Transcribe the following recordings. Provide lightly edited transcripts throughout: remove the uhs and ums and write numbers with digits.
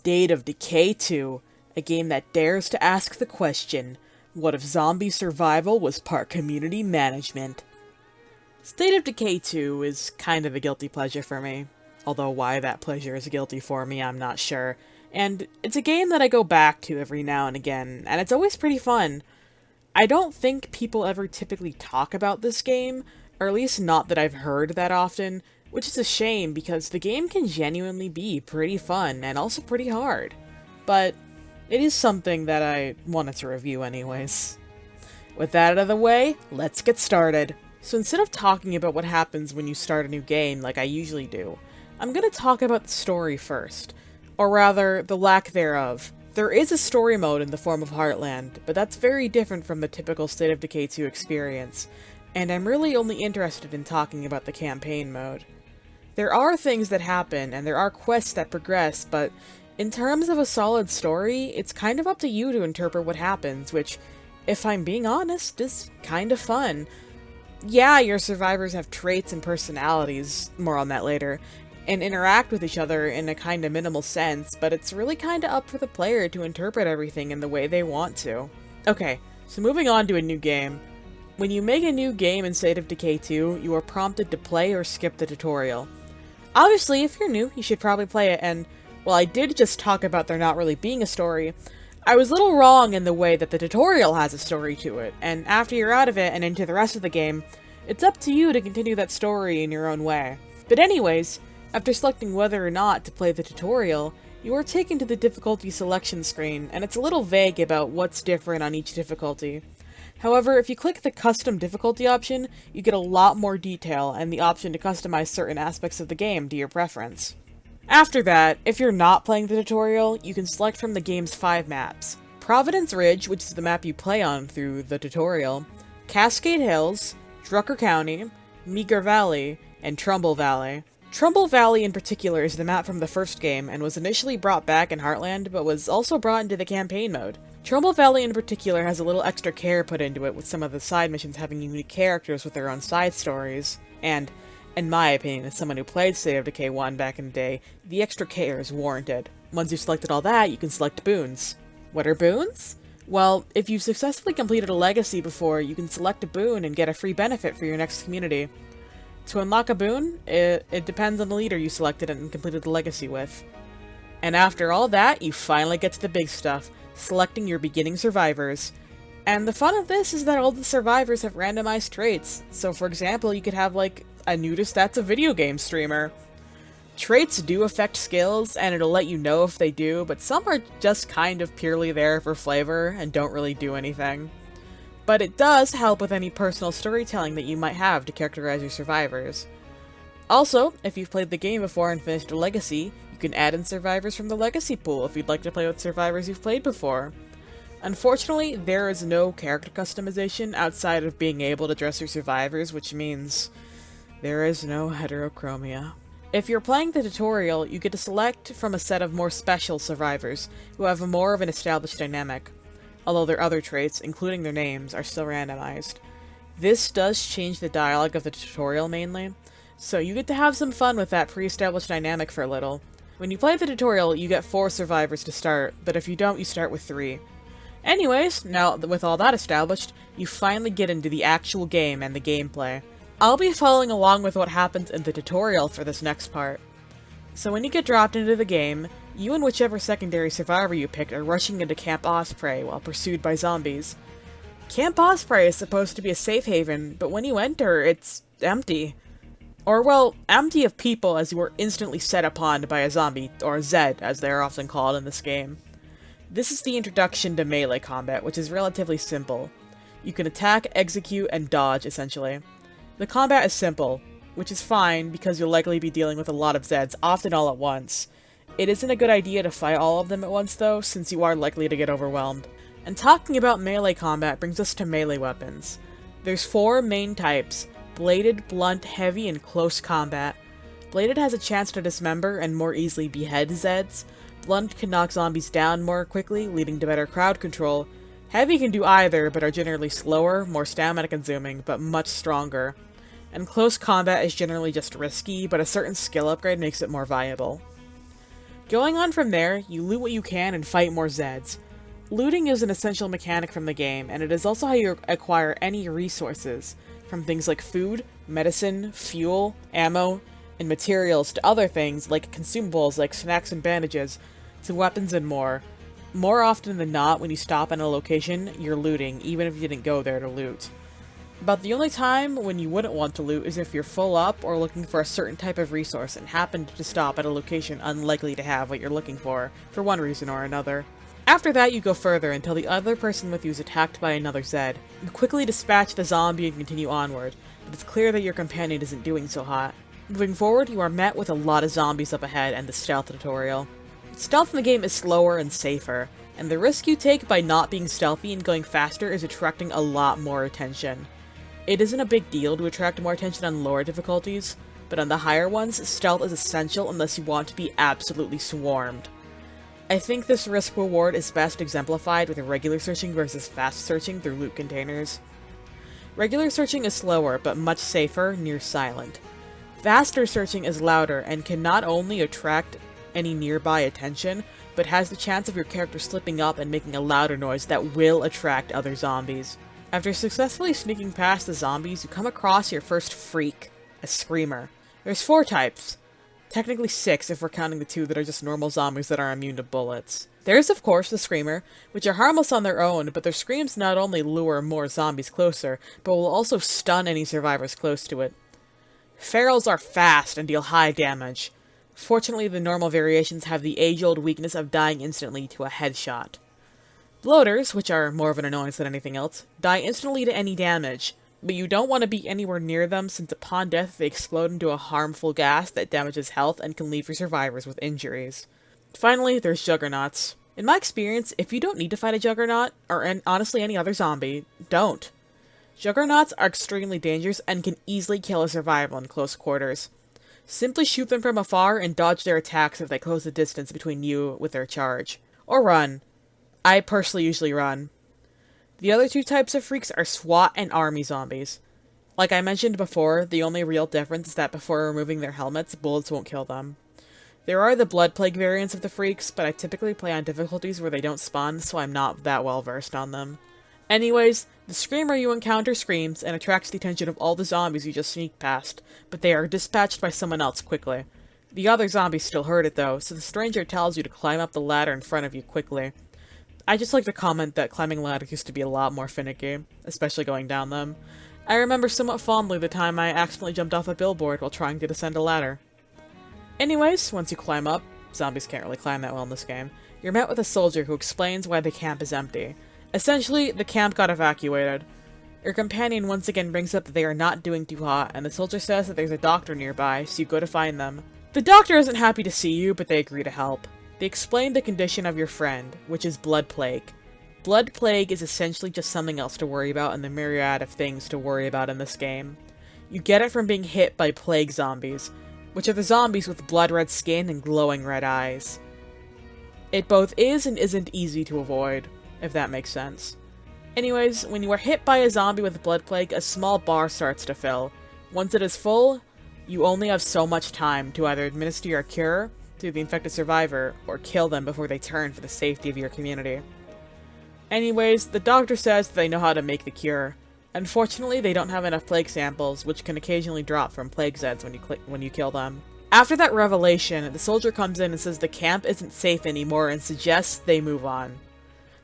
State of Decay 2, a game that dares to ask the question, what if zombie survival was part community management? State of Decay 2 is kind of a guilty pleasure for me, although why that pleasure is guilty for me I'm not sure, and it's a game that I go back to every now and again, and it's always pretty fun. I don't think people ever typically talk about this game, or at least not that I've heard that often, which is a shame because the game can genuinely be pretty fun and also pretty hard. But it is something that I wanted to review anyways. With that out of the way, let's get started. So instead of talking about what happens when you start a new game like I usually do, I'm going to talk about the story first, or rather, the lack thereof. There is a story mode in the form of Heartland, but that's very different from the typical State of Decay 2 experience, and I'm really only interested in talking about the campaign mode. There are things that happen, and there are quests that progress, but in terms of a solid story, it's kind of up to you to interpret what happens, which, if I'm being honest, is kind of fun. Yeah, your survivors have traits and personalities, more on that later, and interact with each other in a kind of minimal sense, but it's really kind of up for the player to interpret everything in the way they want to. Okay, so moving on to a new game. When you make a new game in State of Decay 2, you are prompted to play or skip the tutorial. Obviously, if you're new, you should probably play it, and while I did just talk about there not really being a story, I was a little wrong in the way that the tutorial has a story to it, and after you're out of it and into the rest of the game, it's up to you to continue that story in your own way. But anyways, after selecting whether or not to play the tutorial, you are taken to the difficulty selection screen, and it's a little vague about what's different on each difficulty. However, if you click the custom difficulty option, you get a lot more detail and the option to customize certain aspects of the game to your preference. After that, if you're not playing the tutorial, you can select from the game's 5 maps. Providence Ridge, which is the map you play on through the tutorial, Cascade Hills, Drucker County, Meager Valley, and Trumbull Valley. Trumbull Valley in particular is the map from the first game and was initially brought back in Heartland, but was also brought into the campaign mode. Trumbull Valley in particular has a little extra care put into it, with some of the side missions having unique characters with their own side stories, and, in my opinion, as someone who played State of Decay 1 back in the day, the extra care is warranted. Once you've selected all that, you can select boons. What are boons? Well, if you've successfully completed a legacy before, you can select a boon and get a free benefit for your next community. To unlock a boon, it depends on the leader you selected and completed the legacy with. And after all that, you finally get to the big stuff, selecting your beginning survivors. And the fun of this is that all the survivors have randomized traits, so for example, you could have like a nudist that's a video game streamer. Traits do affect skills, and it'll let you know if they do, but some are just kind of purely there for flavor and don't really do anything. But it does help with any personal storytelling that you might have to characterize your survivors. Also, if you've played the game before and finished a legacy, you can add in survivors from the legacy pool if you'd like to play with survivors you've played before. Unfortunately, there is no character customization outside of being able to dress your survivors, which means there is no heterochromia. If you're playing the tutorial, you get to select from a set of more special survivors, who have more of an established dynamic, although their other traits, including their names, are still randomized. This does change the dialogue of the tutorial mainly, so you get to have some fun with that pre-established dynamic for a little. When you play the tutorial, you get 4 survivors to start, but if you don't, you start with 3. Anyways, now with all that established, you finally get into the actual game and the gameplay. I'll be following along with what happens in the tutorial for this next part. So when you get dropped into the game, you and whichever secondary survivor you picked are rushing into Camp Osprey while pursued by zombies. Camp Osprey is supposed to be a safe haven, but when you enter, it's empty. Or, well, empty of people, as you were instantly set upon by a zombie, or Zed, as they are often called in this game. This is the introduction to melee combat, which is relatively simple. You can attack, execute, and dodge, essentially. The combat is simple, which is fine because you'll likely be dealing with a lot of Zeds, often all at once. It isn't a good idea to fight all of them at once though, since you are likely to get overwhelmed. And talking about melee combat brings us to melee weapons. There's 4 main types: bladed, blunt, heavy, and close combat. Bladed has a chance to dismember and more easily behead Zeds. Blunt can knock zombies down more quickly, leading to better crowd control. Heavy can do either, but are generally slower, more stamina consuming, but much stronger. And close combat is generally just risky, but a certain skill upgrade makes it more viable. Going on from there, you loot what you can and fight more Zeds. Looting is an essential mechanic from the game, and it is also how you acquire any resources, from things like food, medicine, fuel, ammo, and materials to other things like consumables like snacks and bandages, to weapons and more. More often than not, when you stop at a location, you're looting, even if you didn't go there to loot. About the only time when you wouldn't want to loot is if you're full up or looking for a certain type of resource and happened to stop at a location unlikely to have what you're looking for one reason or another. After that, you go further until the other person with you is attacked by another Zed. You quickly dispatch the zombie and continue onward, but it's clear that your companion isn't doing so hot. Moving forward, you are met with a lot of zombies up ahead and the stealth tutorial. Stealth in the game is slower and safer, and the risk you take by not being stealthy and going faster is attracting a lot more attention. It isn't a big deal to attract more attention on lower difficulties, but on the higher ones, stealth is essential unless you want to be absolutely swarmed. I think this risk-reward is best exemplified with regular searching versus fast searching through loot containers. Regular searching is slower, but much safer, near silent. Faster searching is louder and can not only attract any nearby attention, but has the chance of your character slipping up and making a louder noise that will attract other zombies. After successfully sneaking past the zombies, you come across your first freak, a screamer. There's 4 types. Technically 6 if we're counting the 2 that are just normal zombies that are immune to bullets. There's of course the screamer, which are harmless on their own, but their screams not only lure more zombies closer, but will also stun any survivors close to it. Ferals are fast and deal high damage. Fortunately, the normal variations have the age-old weakness of dying instantly to a headshot. Bloaters, which are more of an annoyance than anything else, die instantly to any damage, but you don't want to be anywhere near them since upon death they explode into a harmful gas that damages health and can leave your survivors with injuries. Finally, there's Juggernauts. In my experience, if you don't need to fight a Juggernaut, or honestly any other zombie, don't. Juggernauts are extremely dangerous and can easily kill a survivor in close quarters. Simply shoot them from afar and dodge their attacks if they close the distance between you with their charge. Or run. I personally usually run. The other 2 types of freaks are SWAT and army zombies. Like I mentioned before, the only real difference is that before removing their helmets, bullets won't kill them. There are the Blood Plague variants of the freaks, but I typically play on difficulties where they don't spawn, so I'm not that well versed on them. Anyways, the screamer you encounter screams and attracts the attention of all the zombies you just sneaked past, but they are dispatched by someone else quickly. The other zombies still heard it though, so the stranger tells you to climb up the ladder in front of you quickly. I just like to comment that climbing ladders used to be a lot more finicky, especially going down them. I remember somewhat fondly the time I accidentally jumped off a billboard while trying to descend a ladder. Anyways, once you climb up, zombies can't really climb that well in this game, you're met with a soldier who explains why the camp is empty. Essentially, the camp got evacuated. Your companion once again brings up that they are not doing too hot, and the soldier says that there's a doctor nearby, so you go to find them. The doctor isn't happy to see you, but they agree to help. They explain the condition of your friend, which is blood plague. Blood plague is essentially just something else to worry about in the myriad of things to worry about in this game. You get it from being hit by plague zombies, which are the zombies with blood-red skin and glowing red eyes. It both is and isn't easy to avoid, if that makes sense. Anyways, when you are hit by a zombie with blood plague, a small bar starts to fill. Once it is full, you only have so much time to either administer your cure to the infected survivor, or kill them before they turn for the safety of your community. Anyways, the doctor says that they know how to make the cure. Unfortunately, they don't have enough plague samples, which can occasionally drop from plague Zeds when you kill them. After that revelation, the soldier comes in and says the camp isn't safe anymore and suggests they move on.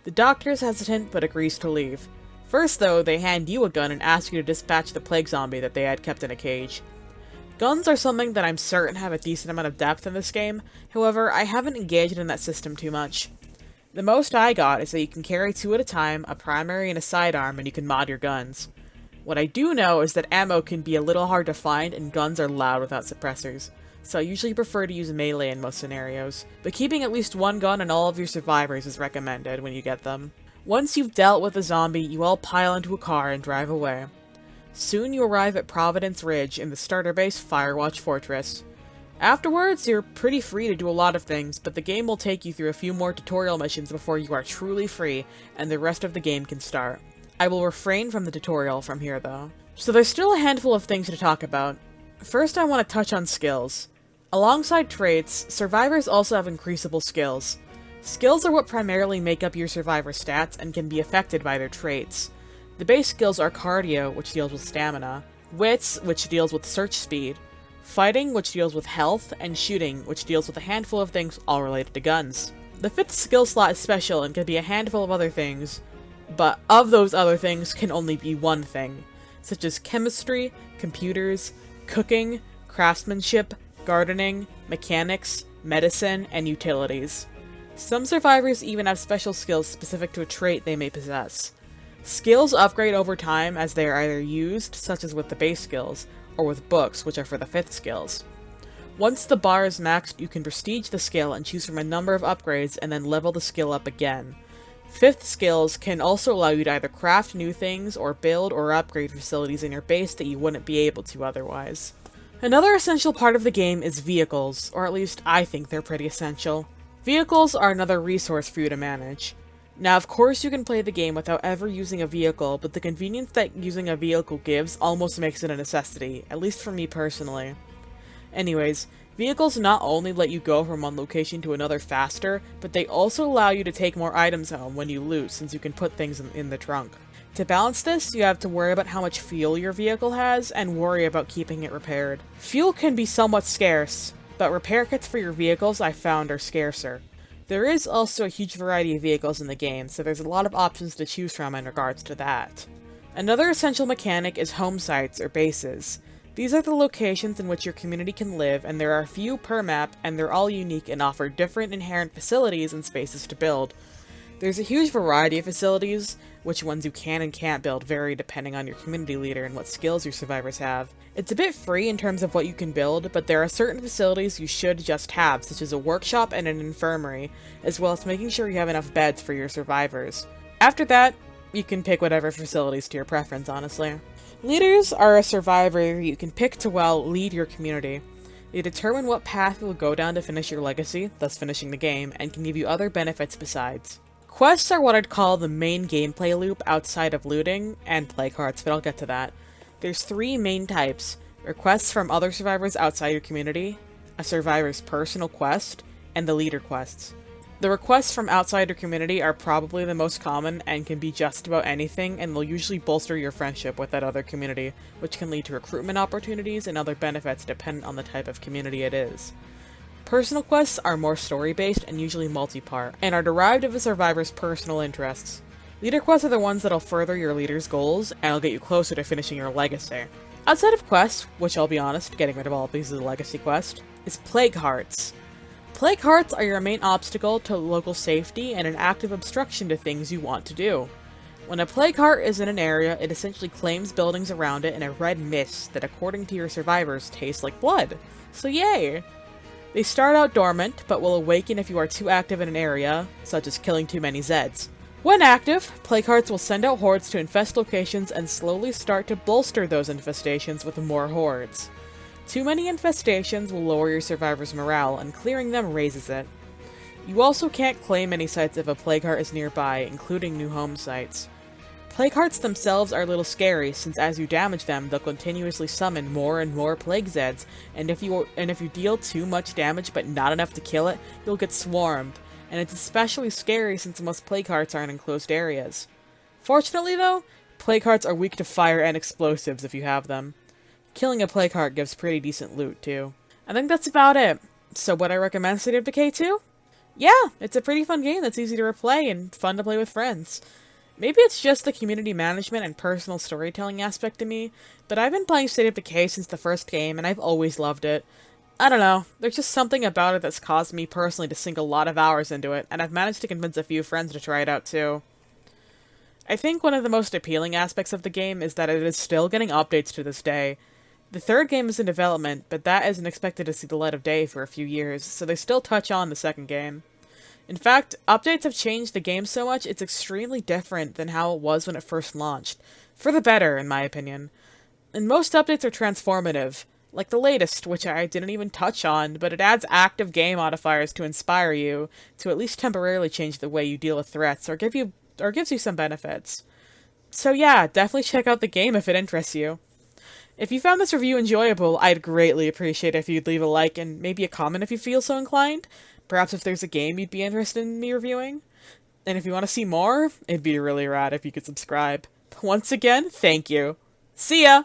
The doctor is hesitant, but agrees to leave. First though, they hand you a gun and ask you to dispatch the plague zombie that they had kept in a cage. Guns are something that I'm certain have a decent amount of depth in this game, however, I haven't engaged in that system too much. The most I got is that you can carry 2 at a time, a primary and a sidearm, and you can mod your guns. What I do know is that ammo can be a little hard to find and guns are loud without suppressors, so I usually prefer to use melee in most scenarios, but keeping at least 1 gun on all of your survivors is recommended when you get them. Once you've dealt with the zombie, you all pile into a car and drive away. Soon you arrive at Providence Ridge in the starter base Firewatch Fortress. Afterwards, you're pretty free to do a lot of things, but the game will take you through a few more tutorial missions before you are truly free, and the rest of the game can start. I will refrain from the tutorial from here though. So there's still a handful of things to talk about. First I want to touch on skills. Alongside traits, survivors also have increasable skills. Skills are what primarily make up your survivor stats and can be affected by their traits. The base skills are cardio, which deals with stamina, wits, which deals with search speed, fighting, which deals with health, and shooting, which deals with a handful of things all related to guns. The 5th skill slot is special and can be a handful of other things, but of those other things can only be one thing, such as chemistry, computers, cooking, craftsmanship, gardening, mechanics, medicine, and utilities. Some survivors even have special skills specific to a trait they may possess. Skills upgrade over time as they are either used, such as with the base skills, or with books, which are for the 5th skills. Once the bar is maxed, you can prestige the skill and choose from a number of upgrades and then level the skill up again. 5th skills can also allow you to either craft new things or build or upgrade facilities in your base that you wouldn't be able to otherwise. Another essential part of the game is vehicles, or at least I think they're pretty essential. Vehicles are another resource for you to manage. Now, of course you can play the game without ever using a vehicle, but the convenience that using a vehicle gives almost makes it a necessity, at least for me personally. Anyways, vehicles not only let you go from one location to another faster, but they also allow you to take more items home when you loot, since you can put things in the trunk. To balance this, you have to worry about how much fuel your vehicle has, and worry about keeping it repaired. Fuel can be somewhat scarce, but repair kits for your vehicles I found are scarcer. There is also a huge variety of vehicles in the game, so there's a lot of options to choose from in regards to that. Another essential mechanic is home sites, or bases. These are the locations in which your community can live, and there are a few per map, and they're all unique and offer different inherent facilities and spaces to build. There's a huge variety of facilities. Which ones you can and can't build vary depending on your community leader and what skills your survivors have. It's a bit free in terms of what you can build, but there are certain facilities you should just have, such as a workshop and an infirmary, as well as making sure you have enough beds for your survivors. After that, you can pick whatever facilities to your preference, honestly. Leaders are a survivor you can pick to, well, lead your community. They determine what path you'll go down to finish your legacy, thus finishing the game, and can give you other benefits besides. Quests are what I'd call the main gameplay loop outside of looting and play cards, but I'll get to that. There's 3 main types: requests from other survivors outside your community, a survivor's personal quest, and the leader quests. The requests from outside your community are probably the most common and can be just about anything, and will usually bolster your friendship with that other community, which can lead to recruitment opportunities and other benefits dependent on the type of community it is. Personal quests are more story-based and usually multi-part, and are derived of a survivor's personal interests. Leader quests are the ones that'll further your leader's goals, and will get you closer to finishing your legacy. Outside of quests, which I'll be honest, getting rid of all of these is a legacy quest, is Plague Hearts. Plague Hearts are your main obstacle to local safety and an active obstruction to things you want to do. When a Plague Heart is in an area, it essentially claims buildings around it in a red mist that, according to your survivors, tastes like blood. So yay! They start out dormant, but will awaken if you are too active in an area, such as killing too many Zeds. When active, Plague Hearts will send out hordes to infest locations and slowly start to bolster those infestations with more hordes. Too many infestations will lower your survivors' morale, and clearing them raises it. You also can't claim any sites if a Plague Heart is nearby, including new home sites. Plague Hearts themselves are a little scary, since as you damage them, they'll continuously summon more and more Plague Zeds, and if you deal too much damage but not enough to kill it, you'll get swarmed, and it's especially scary since most Plague Hearts are in enclosed areas. Fortunately though, Plague Hearts are weak to fire and explosives if you have them. Killing a Plague Heart gives pretty decent loot too. I think that's about it. So would I recommend State of Decay 2? Yeah, it's a pretty fun game that's easy to replay and fun to play with friends. Maybe it's just the community management and personal storytelling aspect to me, but I've been playing State of Decay since the first game, and I've always loved it. I don't know, there's just something about it that's caused me personally to sink a lot of hours into it, and I've managed to convince a few friends to try it out too. I think one of the most appealing aspects of the game is that it is still getting updates to this day. The 3rd game is in development, but that isn't expected to see the light of day for a few years, so they still touch on the 2nd game. In fact, updates have changed the game so much it's extremely different than how it was when it first launched. For the better, in my opinion. And most updates are transformative, like the latest, which I didn't even touch on, but it adds active game modifiers to inspire you to at least temporarily change the way you deal with threats, or gives you some benefits. So yeah, definitely check out the game if it interests you. If you found this review enjoyable, I'd greatly appreciate if you'd leave a like and maybe a comment if you feel so inclined. Perhaps if there's a game you'd be interested in me reviewing. And if you want to see more, it'd be really rad if you could subscribe. Once again, thank you. See ya!